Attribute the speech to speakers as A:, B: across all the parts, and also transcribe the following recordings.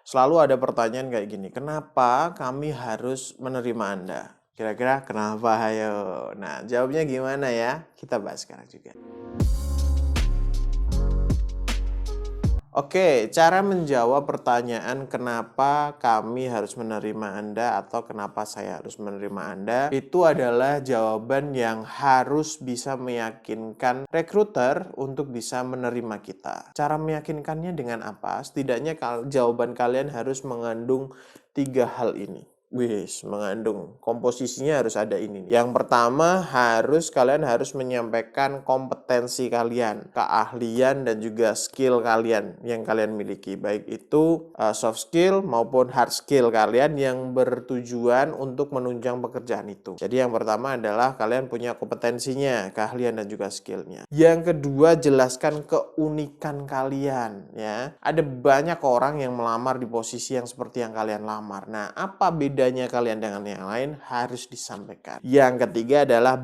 A: Selalu ada pertanyaan kayak gini, kenapa kami harus menerima Anda? Kira-kira kenapa? Ayo. Nah, jawabnya gimana ya? Kita bahas sekarang juga. Oke, cara menjawab pertanyaan kenapa kami harus menerima Anda atau kenapa saya harus menerima Anda, itu adalah jawaban yang harus bisa meyakinkan rekruter untuk bisa menerima kita. Cara meyakinkannya dengan apa? Setidaknya jawaban kalian harus mengandung 3 hal ini. Mengandung. Komposisinya harus ada ini. Yang pertama, kalian harus menyampaikan kompetensi kalian, keahlian dan juga skill kalian yang kalian miliki. Baik itu soft skill maupun hard skill kalian yang bertujuan untuk menunjang pekerjaan itu. Jadi yang pertama adalah kalian punya kompetensinya, keahlian dan juga skillnya. Yang kedua, jelaskan keunikan kalian ya. Ada banyak orang yang melamar di posisi yang seperti yang kalian lamar. Nah, apa bedanya kalian dengan yang lain harus disampaikan. Yang ketiga adalah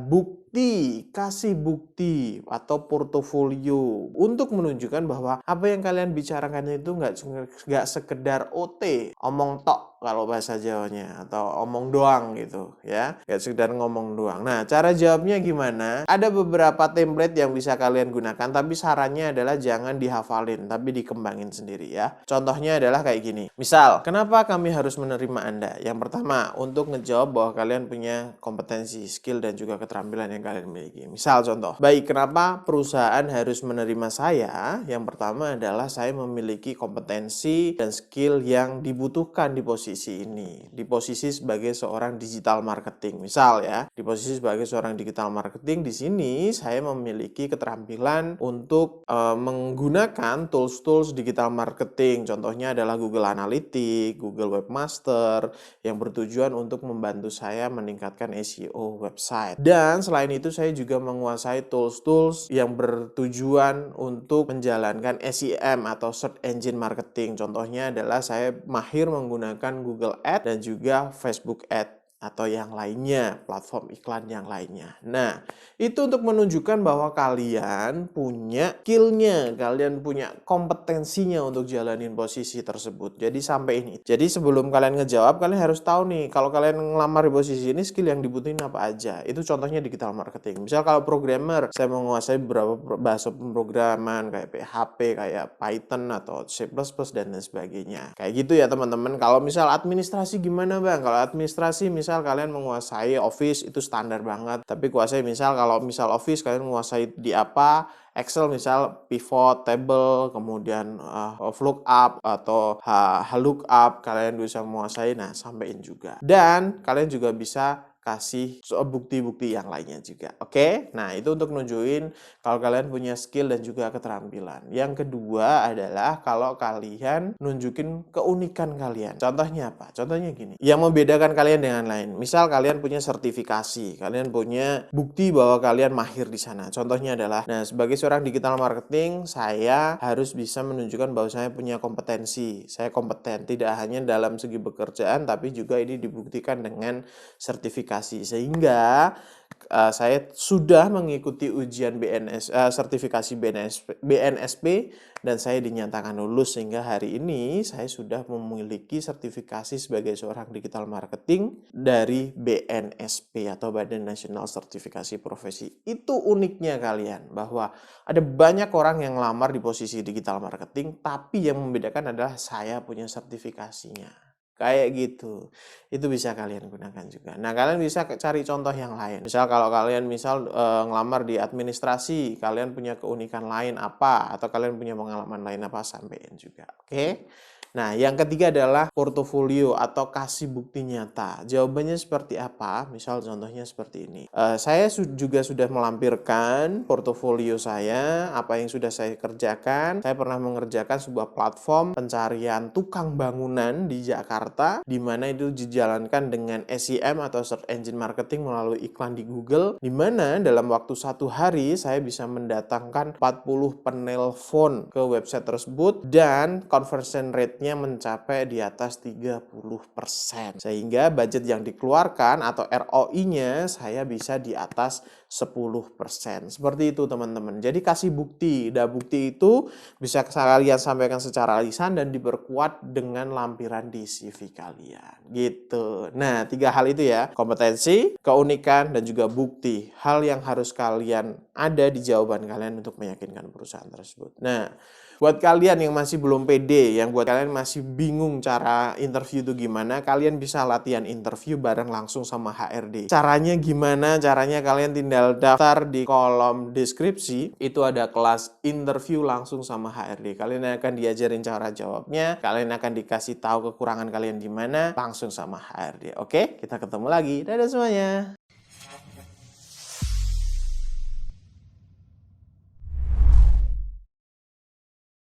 A: kasih bukti atau portofolio untuk menunjukkan bahwa apa yang kalian bicarakan itu nggak sekedar OT, omong tok kalau bahasa Jawanya, atau omong doang gitu ya, nggak sekedar ngomong doang. Nah, cara jawabnya gimana? Ada beberapa template yang bisa kalian gunakan, tapi sarannya adalah jangan dihafalin, tapi dikembangin sendiri ya. Contohnya adalah kayak gini. Misal, kenapa kami harus menerima Anda? Yang pertama, untuk ngejawab bahwa kalian punya kompetensi, skill, dan juga keterampilan yang kalian miliki. Misal contoh, baik, kenapa perusahaan harus menerima saya? Yang pertama adalah saya memiliki kompetensi dan skill yang dibutuhkan di posisi ini, di posisi sebagai seorang digital marketing. Misal ya, di posisi sebagai seorang digital marketing, di sini saya memiliki keterampilan untuk menggunakan tools-tools digital marketing. Contohnya adalah Google Analytics, Google Webmaster, yang bertujuan untuk membantu saya meningkatkan SEO website. Dan selain itu saya juga menguasai tools-tools yang bertujuan untuk menjalankan SEM atau Search Engine Marketing. Contohnya adalah saya mahir menggunakan Google Ads dan juga Facebook Ads atau yang lainnya, platform iklan yang lainnya. Nah, itu untuk menunjukkan bahwa kalian punya skill-nya, kalian punya kompetensinya untuk jalanin posisi tersebut. Jadi sampai ini. Jadi sebelum kalian ngejawab, kalian harus tahu nih, kalau kalian ngelamar di posisi ini, skill yang dibutuhin apa aja. Itu contohnya digital marketing. Misal kalau programmer, saya menguasai beberapa bahasa pemrograman kayak PHP, kayak Python atau C++ dan lain sebagainya. Kayak gitu ya teman-teman. Kalau misal administrasi gimana Bang? Kalau administrasi misal kalian menguasai Office, itu standar banget. Tapi kuasai kalau misal Office kalian menguasai di apa? Excel misal pivot table, kemudian lookup atau lookup kalian bisa menguasai. Nah, sampein juga. Dan kalian juga bisa kasih bukti-bukti yang lainnya juga. Oke? Nah, itu untuk nunjukin kalau kalian punya skill dan juga keterampilan. Yang kedua adalah kalau kalian nunjukin keunikan kalian. Contohnya apa? Contohnya gini. Yang membedakan kalian dengan lain. Misal kalian punya sertifikasi, kalian punya bukti bahwa kalian mahir di sana. Contohnya adalah, nah, sebagai seorang digital marketing, saya harus bisa menunjukkan bahwa saya punya kompetensi. Saya kompeten tidak hanya dalam segi pekerjaan, tapi juga ini dibuktikan dengan sertifikasi. Sehingga saya sudah mengikuti ujian sertifikasi BNSP dan saya dinyatakan lulus, sehingga hari ini saya sudah memiliki sertifikasi sebagai seorang digital marketing dari BNSP atau Badan Nasional Sertifikasi Profesi. Itu uniknya kalian, bahwa ada banyak orang yang lamar di posisi digital marketing, tapi yang membedakan adalah saya punya sertifikasinya. Kayak gitu. Itu bisa kalian gunakan juga. Nah, kalian bisa cari contoh yang lain. Misal kalau kalian ngelamar di administrasi, kalian punya keunikan lain apa, atau kalian punya pengalaman lain apa, sampein juga. Oke? Nah, yang ketiga adalah portofolio atau kasih bukti nyata. Jawabannya seperti apa? Misal contohnya seperti ini. Saya juga sudah melampirkan portofolio saya, apa yang sudah saya kerjakan. Saya pernah mengerjakan sebuah platform pencarian tukang bangunan di Jakarta, di mana itu dijalankan dengan SEM atau Search Engine Marketing melalui iklan di Google, di mana dalam waktu 1 hari saya bisa mendatangkan 40 penelpon ke website tersebut, dan conversion rate targetnya mencapai di atas 30%. Sehingga budget yang dikeluarkan atau ROI-nya saya bisa di atas 10%. Seperti itu teman-teman. Jadi kasih bukti. Dan bukti itu bisa kalian sampaikan secara lisan dan diperkuat dengan lampiran di CV kalian. Gitu. Nah, 3 hal itu ya. Kompetensi, keunikan, dan juga bukti. Hal yang harus kalian ada di jawaban kalian untuk meyakinkan perusahaan tersebut. Nah, buat kalian yang masih belum pede, yang buat kalian masih bingung cara interview itu gimana, kalian bisa latihan interview bareng langsung sama HRD. Caranya gimana? Caranya kalian tinggal daftar di kolom deskripsi, itu ada kelas interview langsung sama HRD. Kalian akan diajarin cara jawabnya, kalian akan dikasih tahu kekurangan kalian di mana, langsung sama HRD. Oke, kita ketemu lagi. Dadah semuanya.